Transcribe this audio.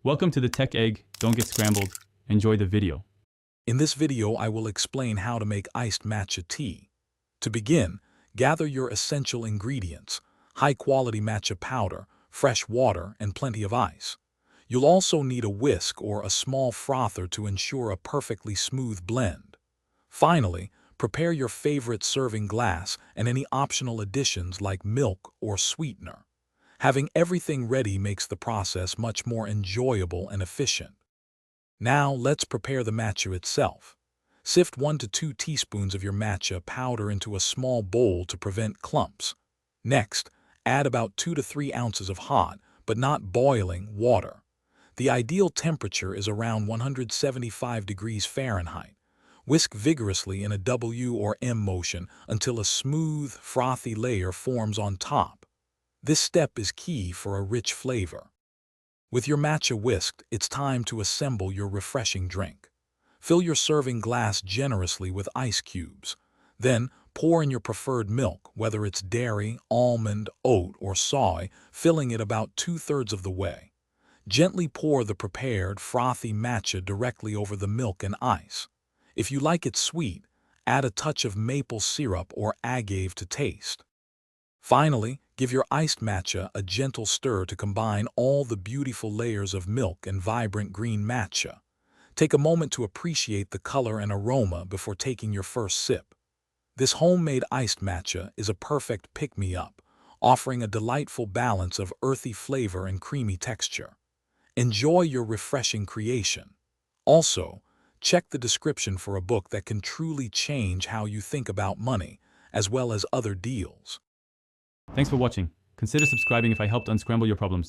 Welcome to the Tech Egg. Don't get scrambled. Enjoy the video. In this video, I will explain how to make iced matcha tea. To begin, gather your essential ingredients: high-quality matcha powder, fresh water, and plenty of ice. You'll also need a whisk or a small frother to ensure a perfectly smooth blend. Finally, prepare your favorite serving glass and any optional additions like milk or sweetener. Having everything ready makes the process much more enjoyable and efficient. Now, let's prepare the matcha itself. Sift 1 to 2 teaspoons of your matcha powder into a small bowl to prevent clumps. Next, add about 2 to 3 ounces of hot, but not boiling, water. The ideal temperature is around 175 degrees Fahrenheit. Whisk vigorously in a W or M motion until a smooth, frothy layer forms on top. This step is key for a rich flavor. With your matcha whisked, it's time to assemble your refreshing drink. Fill your serving glass generously with ice cubes. Then, pour in your preferred milk, whether it's dairy, almond, oat, or soy, filling it about 2/3 of the way. Gently pour the prepared, frothy matcha directly over the milk and ice. If you like it sweet, add a touch of maple syrup or agave to taste. Finally, give your iced matcha a gentle stir to combine all the beautiful layers of milk and vibrant green matcha. Take a moment to appreciate the color and aroma before taking your first sip. This homemade iced matcha is a perfect pick-me-up, offering a delightful balance of earthy flavor and creamy texture. Enjoy your refreshing creation. Also, check the description for a book that can truly change how you think about money, as well as other deals. Thanks for watching. Consider subscribing if I helped unscramble your problems.